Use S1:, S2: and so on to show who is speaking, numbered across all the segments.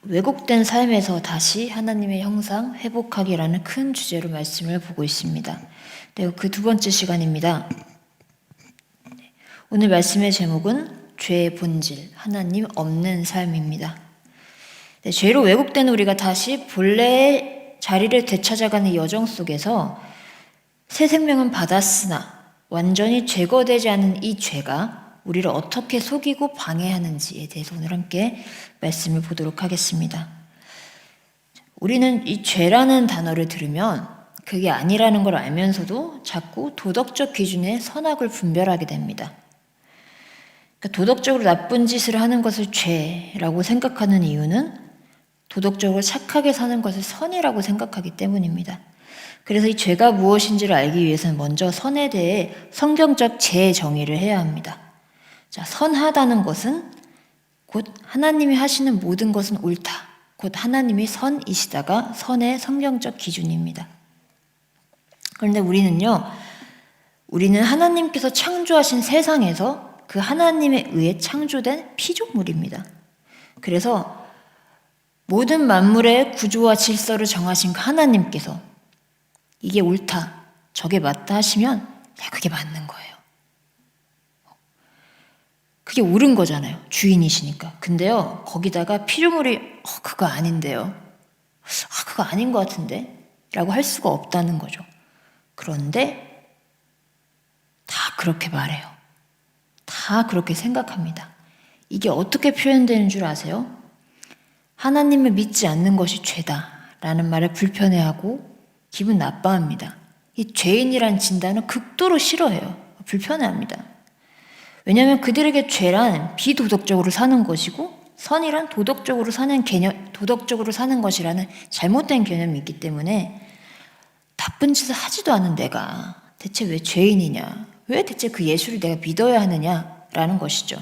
S1: 왜곡된 삶에서 다시 하나님의 형상 회복하기라는 큰 주제로 말씀을 보고 있습니다. 네, 그 두 번째 시간입니다. 오늘 말씀의 제목은 죄의 본질, 하나님 없는 삶입니다. 네, 죄로 왜곡된 우리가 다시 본래의 자리를 되찾아가는 여정 속에서 새 생명은 받았으나 완전히 제거되지 않은 이 죄가 우리를 어떻게 속이고 방해하는지에 대해서 오늘 함께 말씀을 보도록 하겠습니다. 우리는 이 죄라는 단어를 들으면 그게 아니라는 걸 알면서도 자꾸 도덕적 기준에 선악을 분별하게 됩니다. 그러니까 도덕적으로 나쁜 짓을 하는 것을 죄라고 생각하는 이유는 도덕적으로 착하게 사는 것을 선이라고 생각하기 때문입니다. 그래서 이 죄가 무엇인지를 알기 위해서는 먼저 선에 대해 성경적 재정의를 해야 합니다. 자, 선하다는 것은 곧 하나님이 하시는 모든 것은 옳다. 곧 하나님이 선이시다가 선의 성경적 기준입니다. 그런데 우리는 하나님께서 창조하신 세상에서 그 하나님에 의해 창조된 피조물입니다. 그래서 모든 만물의 구조와 질서를 정하신 그 하나님께서 이게 옳다, 저게 맞다 하시면 그게 맞는 거예요. 그게 옳은 거잖아요. 주인이시니까. 근데요, 거기다가 피조물이 그거 아닌데요. 그거 아닌 것 같은데? 라고 할 수가 없다는 거죠. 그런데 다 그렇게 말해요. 다 그렇게 생각합니다. 이게 어떻게 표현되는 줄 아세요? 하나님을 믿지 않는 것이 죄다라는 말을 불편해하고 기분 나빠합니다. 이 죄인이란 진단을 극도로 싫어해요. 불편해합니다. 왜냐하면 그들에게 죄란 비도덕적으로 사는 것이고 선이란 도덕적으로 사는 것이라는 잘못된 개념이 있기 때문에 나쁜 짓을 하지도 않은 내가 대체 왜 죄인이냐? 왜 대체 그 예수를 내가 믿어야 하느냐라는 것이죠.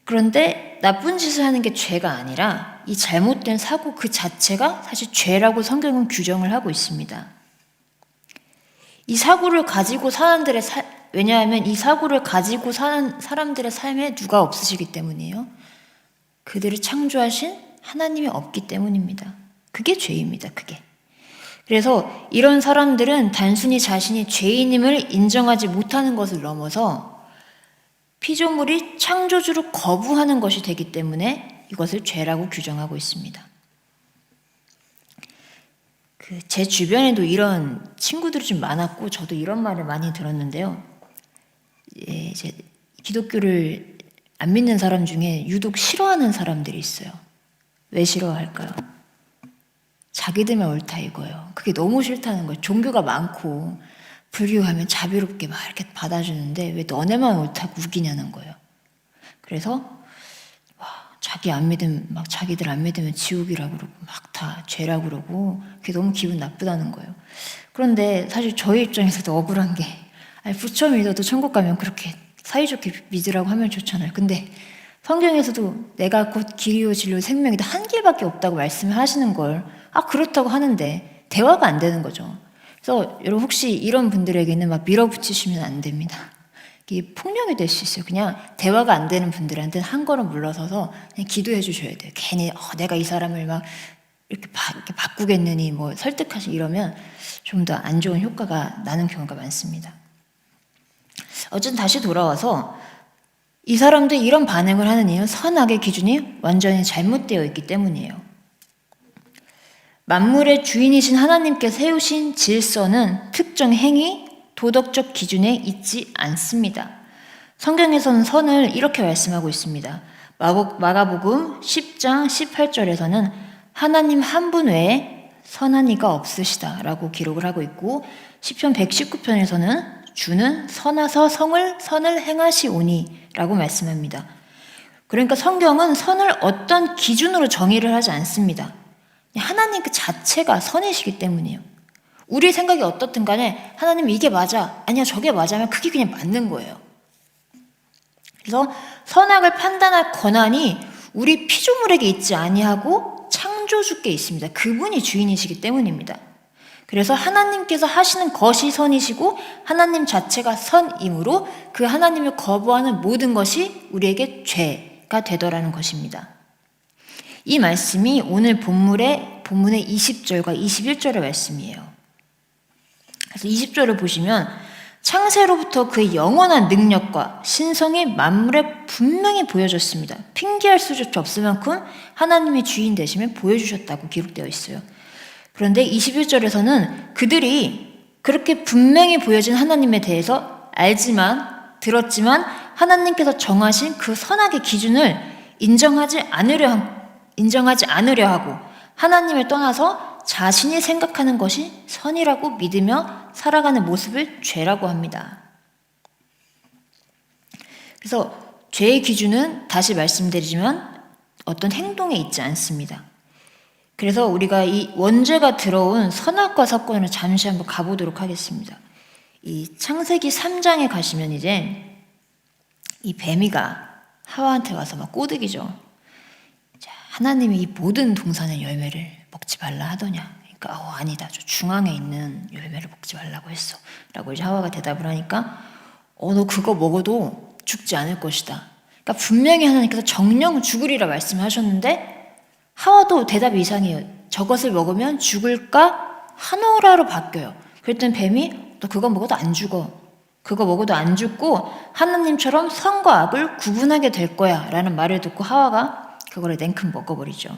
S1: 그런데 나쁜 짓을 하는 게 죄가 아니라 이 잘못된 사고 그 자체가 사실 죄라고 성경은 규정을 하고 있습니다. 이 사고를 가지고 왜냐하면 이 사고를 가지고 사는 사람들의 삶에 누가 없으시기 때문이에요. 그들을 창조하신 하나님이 없기 때문입니다. 그게 죄입니다. 그게. 그래서 이런 사람들은 단순히 자신이 죄인임을 인정하지 못하는 것을 넘어서 피조물이 창조주를 거부하는 것이 되기 때문에 이것을 죄라고 규정하고 있습니다. 제 주변에도 이런 친구들이 좀 많았고 저도 이런 말을 많이 들었는데요. 이제 기독교를 안 믿는 사람 중에 유독 싫어하는 사람들이 있어요. 왜 싫어할까요? 자기들만 옳다 이거예요. 그게 너무 싫다는 거예요. 종교가 많고 불교하면 자비롭게 막 이렇게 받아주는데 왜 너네만 옳다고 우기냐는 거예요. 그래서 자기들 안 믿으면 지옥이라고 그러고 막 다 죄라고 그러고 그게 너무 기분 나쁘다는 거예요. 그런데 사실 저희 입장에서도 억울한 게 부처 믿어도 천국 가면 그렇게 사이좋게 믿으라고 하면 좋잖아요. 근데 성경에서도 내가 곧 길이요 진리요 생명이다 한 길밖에 없다고 말씀을 하시는 걸 그렇다고 하는데 대화가 안 되는 거죠. 그래서 여러분 혹시 이런 분들에게는 막 밀어붙이시면 안 됩니다. 이게 폭력이 될 수 있어요. 그냥 대화가 안 되는 분들한테는 한 걸음 물러서서 그냥 기도해 주셔야 돼요. 괜히 내가 이 사람을 막 이렇게 바꾸겠느니 설득하시 이러면 좀 더 안 좋은 효과가 나는 경우가 많습니다. 어쨌든 다시 돌아와서 이 사람들이 이런 반응을 하는 이유는 선악의 기준이 완전히 잘못되어 있기 때문이에요. 만물의 주인이신 하나님께서 세우신 질서는 특정 행위, 도덕적 기준에 있지 않습니다. 성경에서는 선을 이렇게 말씀하고 있습니다. 마가복음 10장 18절에서는 하나님 한 분 외에 선한 이가 없으시다 라고 기록을 하고 있고 시편 119편에서는 주는 선하사 선을 행하시오니 라고 말씀합니다. 그러니까 성경은 선을 어떤 기준으로 정의를 하지 않습니다. 하나님 그 자체가 선이시기 때문이에요. 우리 생각이 어떻든 간에 하나님 이게 맞아, 아니야 저게 맞아 하면 그게 그냥 맞는 거예요. 그래서 선악을 판단할 권한이 우리 피조물에게 있지 아니하고 창조주께 있습니다. 그분이 주인이시기 때문입니다. 그래서 하나님께서 하시는 것이 선이시고 하나님 자체가 선이므로 그 하나님을 거부하는 모든 것이 우리에게 죄가 되더라는 것입니다. 이 말씀이 오늘 본문의 20절과 21절의 말씀이에요. 그래서 20절을 보시면 창세로부터 그의 영원한 능력과 신성이 만물에 분명히 보여졌습니다. 핑계할 수조차 없을 만큼 하나님이 주인 되심을 보여주셨다고 기록되어 있어요. 그런데 21절에서는 그들이 그렇게 분명히 보여진 하나님에 대해서 들었지만 하나님께서 정하신 그 선악의 기준을 인정하지 않으려 하고 하나님을 떠나서 자신이 생각하는 것이 선이라고 믿으며 살아가는 모습을 죄라고 합니다. 그래서 죄의 기준은 다시 말씀드리지만 어떤 행동에 있지 않습니다. 그래서 우리가 이 원죄가 들어온 선악과 사건을 잠시 한번 가보도록 하겠습니다. 이 창세기 3장에 가시면 이제 이 뱀이가 하와한테 와서 막 꼬드기죠. 자, 하나님이 이 모든 동산의 열매를 먹지 말라 하더냐. 그러니까 아니다. 저 중앙에 있는 열매를 먹지 말라고 했어. 라고 이제 하와가 대답을 하니까 너 그거 먹어도 죽지 않을 것이다. 그러니까 분명히 하나님께서 정령 죽으리라 말씀하셨는데 하와도 대답이 이상해요. 저것을 먹으면 죽을까 하노라로 바뀌어요. 그랬더니 뱀이 너 그거 먹어도 안 죽어. 그거 먹어도 안 죽고 하나님처럼 선과 악을 구분하게 될 거야 라는 말을 듣고 하와가 그거를 냉큼 먹어버리죠.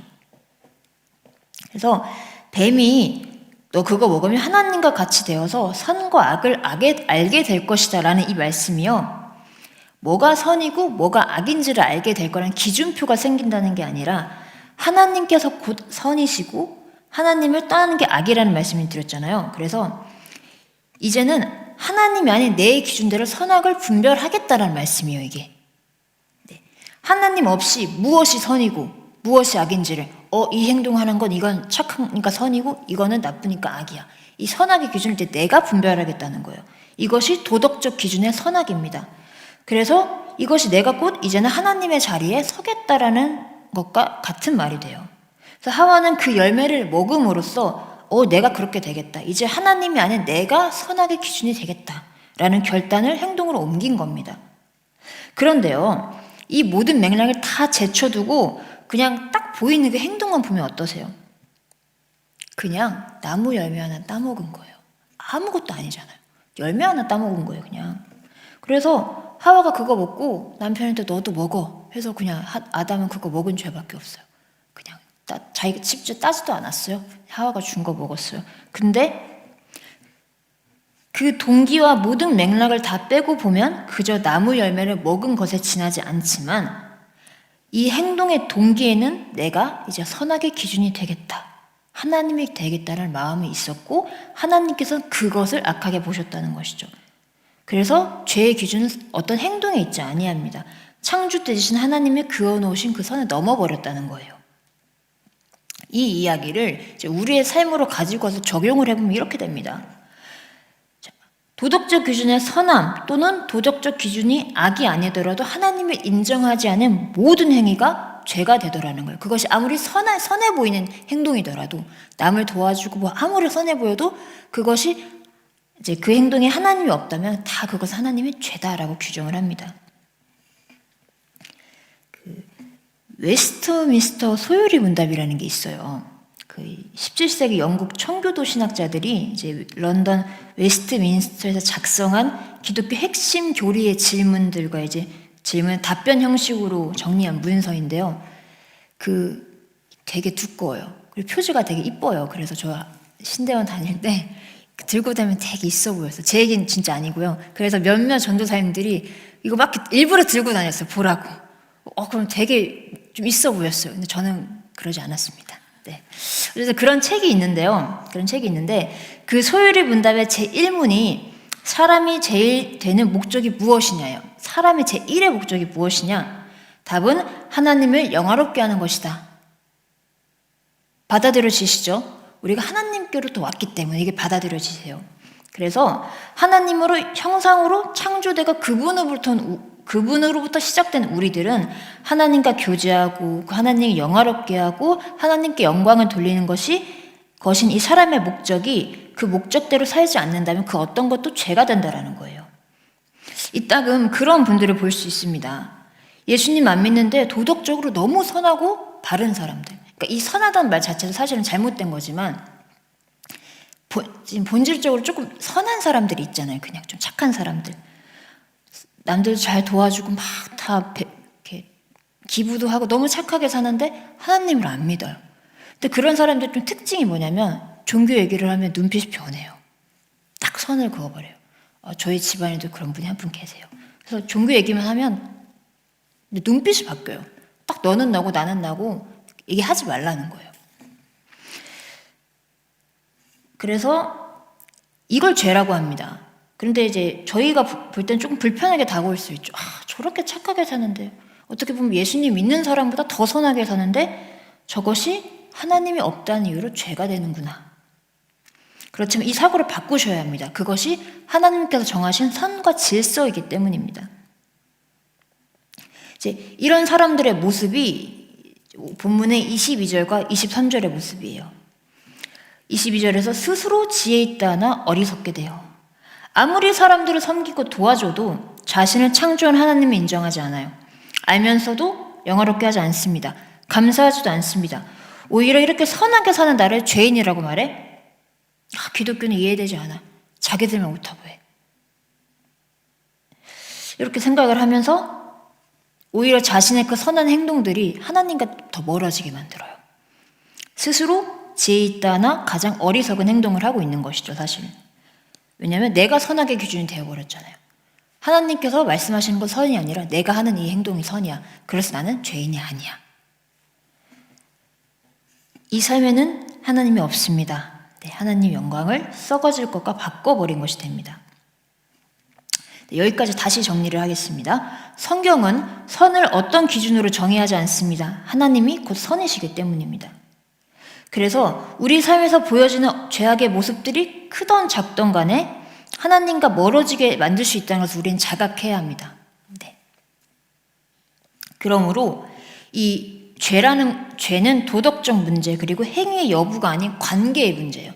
S1: 그래서 뱀이 너 그거 먹으면 하나님과 같이 되어서 선과 악을 알게 될 것이다 라는 이 말씀이요. 뭐가 선이고 뭐가 악인지를 알게 될 거란 기준표가 생긴다는 게 아니라 하나님께서 곧 선이시고 하나님을 떠나는 게 악이라는 말씀을 드렸잖아요. 그래서 이제는 하나님이 아닌 내 기준대로 선악을 분별하겠다라는 말씀이에요. 이게 하나님 없이 무엇이 선이고 무엇이 악인지를 이 행동하는 건 이건 착하니까 선이고 이거는 나쁘니까 악이야. 이 선악의 기준을 이제 내가 분별하겠다는 거예요. 이것이 도덕적 기준의 선악입니다. 그래서 이것이 내가 곧 이제는 하나님의 자리에 서겠다라는 것과 같은 말이 돼요. 그래서 하와는 그 열매를 먹음으로써 내가 그렇게 되겠다. 이제 하나님이 아닌 내가 선악의 기준이 되겠다라는 결단을 행동으로 옮긴 겁니다. 그런데요, 이 모든 맥락을 다 제쳐두고 그냥 딱 보이는 그 행동만 보면 어떠세요? 그냥 나무 열매 하나 따먹은 거예요. 아무것도 아니잖아요. 열매 하나 따먹은 거예요, 그냥. 그래서 하와가 그거 먹고 남편한테 너도 먹어 해서 그냥 아담은 그거 먹은 죄밖에 없어요. 그냥 자기가 직접 따지도 않았어요. 하와가 준 거 먹었어요. 근데 그 동기와 모든 맥락을 다 빼고 보면 그저 나무 열매를 먹은 것에 지나지 않지만 이 행동의 동기에는 내가 이제 선악의 기준이 되겠다. 하나님이 되겠다는 마음이 있었고 하나님께서는 그것을 악하게 보셨다는 것이죠. 그래서 죄의 기준은 어떤 행동에 있지 아니합니다. 창조 되신 하나님이 그어놓으신 그 선을 넘어버렸다는 거예요. 이 이야기를 이제 우리의 삶으로 가지고 와서 적용을 해보면 이렇게 됩니다. 도덕적 기준의 선함 또는 도덕적 기준이 악이 아니더라도 하나님을 인정하지 않은 모든 행위가 죄가 되더라는 거예요. 그것이 아무리 선해 보이는 행동이더라도 남을 도와주고 뭐 아무리 선해 보여도 그것이 이제 그 행동에 하나님이 없다면 다 그것은 하나님의 죄다라고 규정을 합니다. 웨스트민스터 소요리 문답이라는 게 있어요. 그 17세기 영국 청교도 신학자들이 이제 런던 웨스트민스터에서 작성한 기독교 핵심 교리의 질문들과 이제 질문 답변 형식으로 정리한 문서인데요. 그 되게 두꺼워요. 그리고 표지가 되게 이뻐요. 그래서 저 신대원 다닐 때 들고 다니면 되게 있어 보였어요. 제 얘기는 진짜 아니고요. 그래서 몇몇 전도사님들이 이거 막 일부러 들고 다녔어요. 보라고. 그럼 되게 좀 있어 보였어요. 근데 저는 그러지 않았습니다. 네. 그래서 그런 책이 있는데요. 그 소요리 문답의 제1문이 사람이 제일 되는 목적이 무엇이냐요. 사람의 제1의 목적이 무엇이냐. 답은 하나님을 영화롭게 하는 것이다. 받아들여지시죠? 우리가 하나님께로부터 왔기 때문에 이게 받아들여지세요. 그래서 하나님으로 형상으로 창조되고 그분으로부터 시작된 우리들은 하나님과 교제하고 하나님을 영화롭게 하고 하나님께 영광을 돌리는 것인 이 사람의 목적이 그 목적대로 살지 않는다면 그 어떤 것도 죄가 된다라는 거예요. 이따금 그런 분들을 볼 수 있습니다. 예수님 안 믿는데 도덕적으로 너무 선하고 바른 사람들. 그러니까 이 선하다는 말 자체도 사실은 잘못된 거지만 지금 본질적으로 조금 선한 사람들이 있잖아요. 그냥 좀 착한 사람들. 남들 잘 도와주고 막 다 이렇게 기부도 하고 너무 착하게 사는데 하나님을 안 믿어요. 근데 그런 사람들 좀 특징이 뭐냐면 종교 얘기를 하면 눈빛이 변해요. 딱 선을 그어버려요. 저희 집안에도 그런 분이 한 분 계세요. 그래서 종교 얘기만 하면 눈빛이 바뀌어요. 딱 너는 너고 나는 나고 얘기하지 말라는 거예요. 그래서 이걸 죄라고 합니다. 그런데 이제 저희가 볼 땐 조금 불편하게 다가올 수 있죠. 저렇게 착하게 사는데 어떻게 보면 예수님 믿는 사람보다 더 선하게 사는데 저것이 하나님이 없다는 이유로 죄가 되는구나. 그렇지만 이 사고를 바꾸셔야 합니다. 그것이 하나님께서 정하신 선과 질서이기 때문입니다. 이제 이런 사람들의 모습이 본문의 22절과 23절의 모습이에요. 22절에서 스스로 지혜 있다 하나 어리석게 돼요. 아무리 사람들을 섬기고 도와줘도 자신을 창조한 하나님을 인정하지 않아요. 알면서도 영화롭게 하지 않습니다. 감사하지도 않습니다. 오히려 이렇게 선하게 사는 나를 죄인이라고 말해? 기독교는 이해되지 않아. 자기들만 옳다고 해. 이렇게 생각을 하면서 오히려 자신의 그 선한 행동들이 하나님과 더 멀어지게 만들어요. 스스로 지혜 있다 하나 가장 어리석은 행동을 하고 있는 것이죠, 사실. 왜냐하면 내가 선하게 기준이 되어버렸잖아요. 하나님께서 말씀하시는 건 선이 아니라 내가 하는 이 행동이 선이야. 그래서 나는 죄인이 아니야. 이 삶에는 하나님이 없습니다. 하나님 영광을 썩어질 것과 바꿔버린 것이 됩니다. 여기까지 다시 정리를 하겠습니다. 성경은 선을 어떤 기준으로 정의하지 않습니다. 하나님이 곧 선이시기 때문입니다. 그래서 우리 삶에서 보여지는 죄악의 모습들이 크던 작던 간에 하나님과 멀어지게 만들 수 있다는 것을 우리는 자각해야 합니다. 네. 그러므로 이 죄는 도덕적 문제 그리고 행위의 여부가 아닌 관계의 문제예요.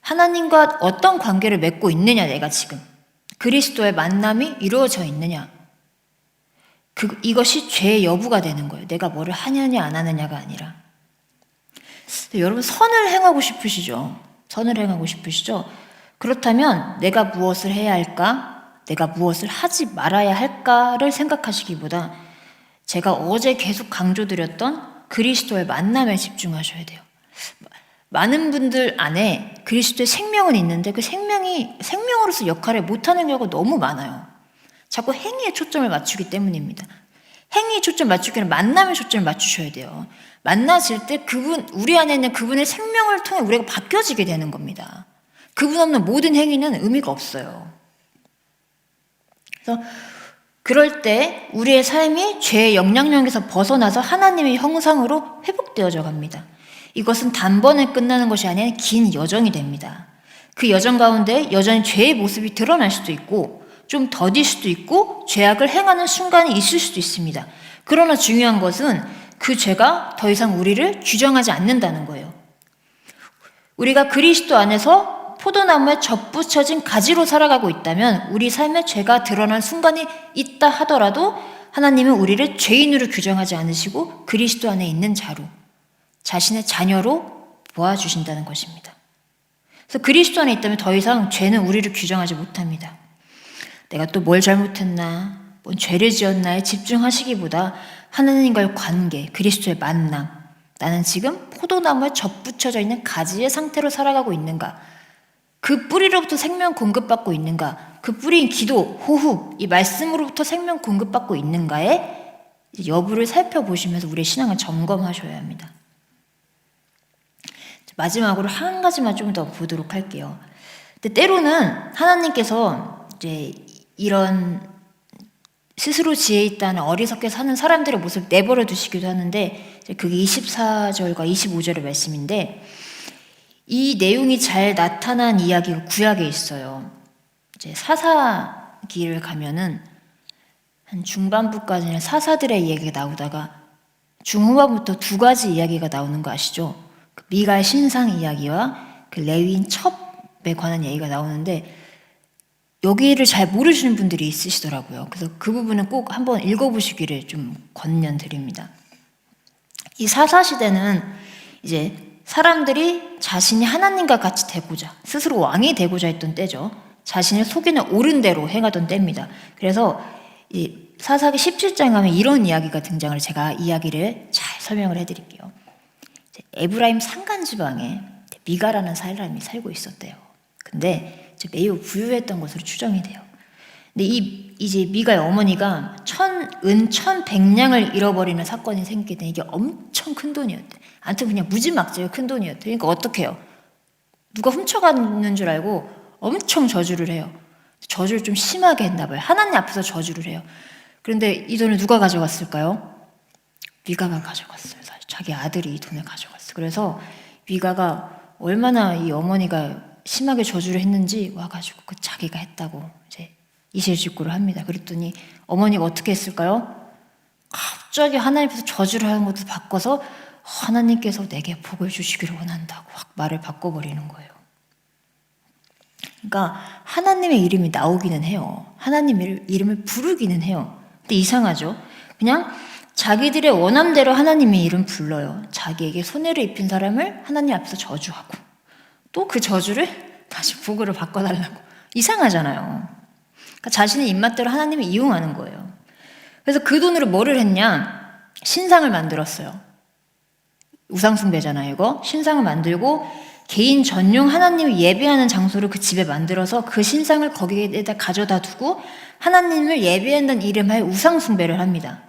S1: 하나님과 어떤 관계를 맺고 있느냐 내가 지금. 그리스도의 만남이 이루어져 있느냐. 이것이 죄의 여부가 되는 거예요. 내가 뭐를 하느냐 안 하느냐가 아니라. 여러분 선을 행하고 싶으시죠? 선을 행하고 싶으시죠? 그렇다면 내가 무엇을 해야 할까? 내가 무엇을 하지 말아야 할까를 생각하시기보다 제가 어제 계속 강조드렸던 그리스도의 만남에 집중하셔야 돼요. 많은 분들 안에 그리스도의 생명은 있는데 그 생명이 생명으로서 역할을 못하는 경우가 너무 많아요. 자꾸 행위에 초점을 맞추기 때문입니다. 행위에 초점 맞추기 아니라 만남에 초점을 맞추셔야 돼요. 만나질 때 우리 안에 있는 그분의 생명을 통해 우리가 바뀌어지게 되는 겁니다. 그분 없는 모든 행위는 의미가 없어요. 그래서 그럴 때 우리의 삶이 죄의 영향력에서 벗어나서 하나님의 형상으로 회복되어져 갑니다. 이것은 단번에 끝나는 것이 아니라 긴 여정이 됩니다. 그 여정 가운데 여전히 죄의 모습이 드러날 수도 있고 좀 더딜 수도 있고 죄악을 행하는 순간이 있을 수도 있습니다. 그러나 중요한 것은 그 죄가 더 이상 우리를 규정하지 않는다는 거예요. 우리가 그리스도 안에서 포도나무에 접붙여진 가지로 살아가고 있다면 우리 삶에 죄가 드러난 순간이 있다 하더라도 하나님은 우리를 죄인으로 규정하지 않으시고 그리스도 안에 있는 자로 자신의 자녀로 보아주신다는 것입니다. 그래서 그리스도 안에 있다면 더 이상 죄는 우리를 규정하지 못합니다. 내가 또 뭘 잘못했나, 뭔 죄를 지었나에 집중하시기보다 하나님과의 관계, 그리스도의 만남, 나는 지금 포도나무에 접붙여져 있는 가지의 상태로 살아가고 있는가, 그 뿌리로부터 생명 공급받고 있는가, 그 뿌리인 기도, 호흡, 이 말씀으로부터 생명 공급받고 있는가의 여부를 살펴보시면서 우리의 신앙을 점검하셔야 합니다. 마지막으로 한 가지만 좀 더 보도록 할게요. 근데 때로는 하나님께서 이제 이런 스스로 지혜 있다는 어리석게 사는 사람들의 모습을 내버려 두시기도 하는데 그게 24절과 25절의 말씀인데 이 내용이 잘 나타난 이야기가 구약에 있어요. 이제 사사기를 가면은 한 중반부까지는 사사들의 이야기가 나오다가 중후반부터 두 가지 이야기가 나오는 거 아시죠? 미갈 신상 이야기와 그 레위인 첩에 관한 얘기가 나오는데 여기를 잘 모르시는 분들이 있으시더라고요. 그래서 그 부분은 꼭 한번 읽어보시기를 좀 권면드립니다. 이 사사시대는 이제 사람들이 자신이 하나님과 같이 되고자, 스스로 왕이 되고자 했던 때죠. 자신을 속이는 옳은 대로 행하던 때입니다. 그래서 이 사사기 17장에 가면 이런 이야기가 등장을, 제가 이야기를 잘 설명을 해드릴게요. 에브라임 산간지방에 미가라는 사람이 살고 있었대요. 근데 매우 부유했던 것으로 추정이 돼요. 근데 이제 미가의 어머니가 은 1,100냥을 잃어버리는 사건이 생기게 돼. 이게 엄청 큰 돈이었대. 아무튼 그냥 무지막지하게 큰 돈이었대. 그러니까 어떻게 해요? 누가 훔쳐가는 줄 알고 엄청 저주를 해요. 저주를 좀 심하게 했나 봐요. 하나님 앞에서 저주를 해요. 그런데 이 돈을 누가 가져갔을까요? 미가가 가져갔어요. 사실 자기 아들이 이 돈을 가져갔어요. 그래서 미가가 얼마나 이 어머니가 심하게 저주를 했는지 와가지고 그 자기가 했다고 이제 이실직고를 합니다. 그랬더니 어머니가 어떻게 했을까요? 갑자기 하나님 앞에서 저주를 하는 것도 바꿔서 하나님께서 내게 복을 주시기를 원한다고 확 말을 바꿔버리는 거예요. 그러니까 하나님의 이름이 나오기는 해요. 하나님의 이름을 부르기는 해요. 근데 이상하죠? 그냥 자기들의 원함대로 하나님의 이름 불러요. 자기에게 손해를 입힌 사람을 하나님 앞에서 저주하고 또 그 저주를 다시 복으로 바꿔달라고. 이상하잖아요. 그러니까 자신의 입맛대로 하나님을 이용하는 거예요. 그래서 그 돈으로 뭐를 했냐? 신상을 만들었어요. 우상숭배잖아요, 이거. 신상을 만들고 개인 전용 하나님을 예배하는 장소를 그 집에 만들어서 그 신상을 거기에다 가져다 두고 하나님을 예배한다는 이름하에 우상숭배를 합니다.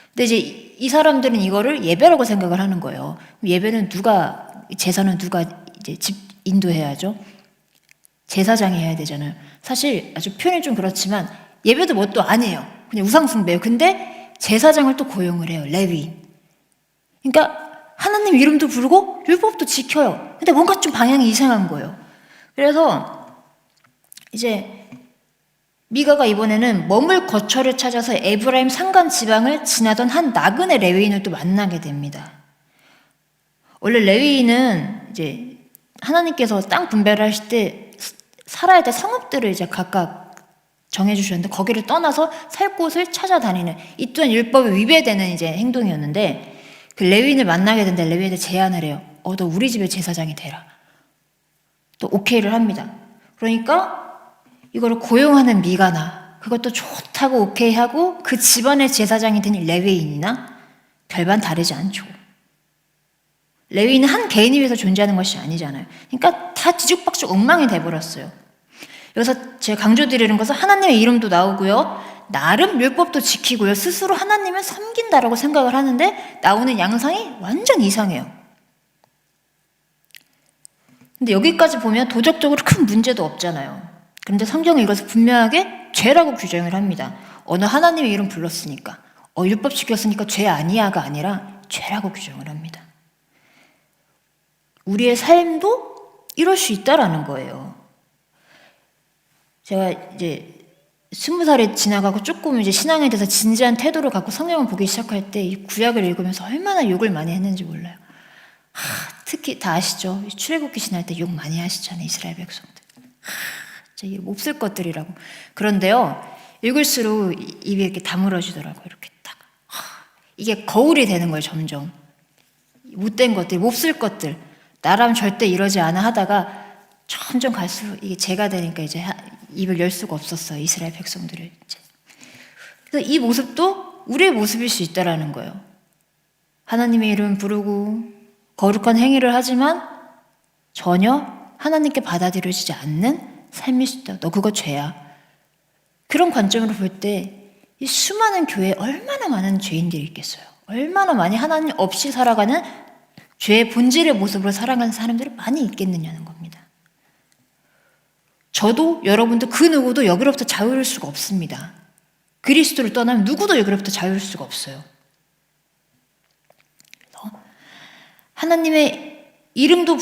S1: 근데 이제 이 사람들은 이거를 예배라고 생각을 하는 거예요. 예배는 제사는 누가 이제 집 인도해야죠? 제사장이 해야 되잖아요. 사실 아주 표현이 좀 그렇지만 예배도 뭣도 아니에요. 그냥 우상숭배예요. 근데 제사장을 또 고용을 해요. 레위인. 그러니까 하나님 이름도 부르고 율법도 지켜요. 근데 뭔가 좀 방향이 이상한 거예요. 그래서 이제 미가가 이번에는 머물 거처를 찾아서 에브라임 산간 지방을 지나던 한 나그네 레위인을 또 만나게 됩니다. 원래 레위인은 이제 하나님께서 땅 분배를 하실 때 살아야 될 성읍들을 이제 각각 정해주셨는데 거기를 떠나서 살 곳을 찾아다니는, 이 또한 율법에 위배되는 이제 행동이었는데, 그 레위인을 만나게 된데 레위인한테 제안을 해요. 너 우리 집의 제사장이 되라. 또 오케이를 합니다. 그러니까 이거를 고용하는 미가나 그것도 좋다고 오케이하고 그 집안의 제사장이 된 레위인이나 별반 다르지 않죠. 레위인은 한 개인을 위해서 존재하는 것이 아니잖아요. 그러니까 다 뒤죽박죽 엉망이 돼버렸어요. 여기서 제가 강조드리는 것은 하나님의 이름도 나오고요. 나름 율법도 지키고요. 스스로 하나님을 섬긴다라고 생각을 하는데 나오는 양상이 완전 이상해요. 근데 여기까지 보면 도덕적으로 큰 문제도 없잖아요. 그런데 성경은 이것을 분명하게 죄라고 규정을 합니다. 어느 하나님의 이름 불렀으니까, 율법 지켰으니까 죄 아니야가 아니라 죄라고 규정을 합니다. 우리의 삶도 이럴 수 있다라는 거예요. 제가 이제 20살이 지나가고 조금 이제 신앙에 대해서 진지한 태도를 갖고 성경을 보기 시작할 때 이 구약을 읽으면서 얼마나 욕을 많이 했는지 몰라요. 특히 다 아시죠? 출애굽기 지날 때 욕 많이 하시잖아요, 이스라엘 백성들. 진짜 몹쓸 것들이라고. 그런데요, 읽을수록 입이 이렇게 다물어지더라고요. 이렇게 딱. 이게 거울이 되는 거예요, 점점. 못된 것들, 몹쓸 것들. 나라면 절대 이러지 않아 하다가 점점 갈수록 이게 죄가 되니까 이제 입을 열 수가 없었어요, 이스라엘 백성들을. 이제. 그래서 이 모습도 우리의 모습일 수 있다라는 거예요. 하나님의 이름 부르고 거룩한 행위를 하지만 전혀 하나님께 받아들여지지 않는 삶일 수 있다. 너 그거 죄야. 그런 관점으로 볼 때 이 수많은 교회에 얼마나 많은 죄인들이 있겠어요. 얼마나 많이 하나님 없이 살아가는 죄의 본질의 모습으로 살아가는 사람들이 많이 있겠느냐는 겁니다. 저도 여러분도 그 누구도 여기로부터 자유로울 수가 없습니다. 그리스도를 떠나면 누구도 여기로부터 자유로울 수가 없어요. 하나님의 이름도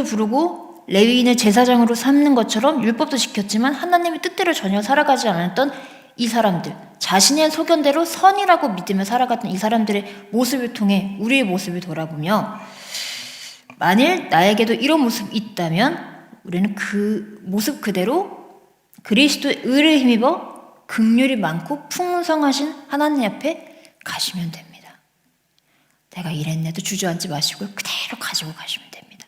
S1: 부르고 레위인을 제사장으로 삼는 것처럼 율법도 지켰지만 하나님의 뜻대로 전혀 살아가지 않았던 이 사람들, 자신의 소견대로 선이라고 믿으며 살아갔던 이 사람들의 모습을 통해 우리의 모습을 돌아보며, 만일 나에게도 이런 모습이 있다면 우리는 그 모습 그대로 그리스도의 의를 힘입어 긍휼이 많고 풍성하신 하나님 앞에 가시면 됩니다. 내가 이랬네도 주저앉지 마시고요. 그대로 가지고 가시면 됩니다.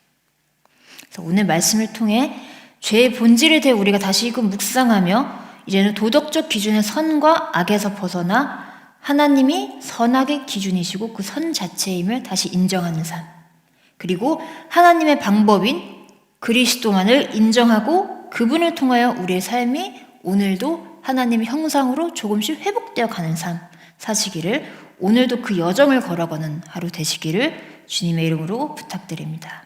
S1: 그래서 오늘 말씀을 통해 죄의 본질에 대해 우리가 다시금 묵상하며 이제는 도덕적 기준의 선과 악에서 벗어나 하나님이 선악의 기준이시고 그 선 자체임을 다시 인정하는 삶, 그리고 하나님의 방법인 그리스도만을 인정하고 그분을 통하여 우리의 삶이 오늘도 하나님의 형상으로 조금씩 회복되어 가는 삶 사시기를, 오늘도 그 여정을 걸어가는 하루 되시기를 주님의 이름으로 부탁드립니다.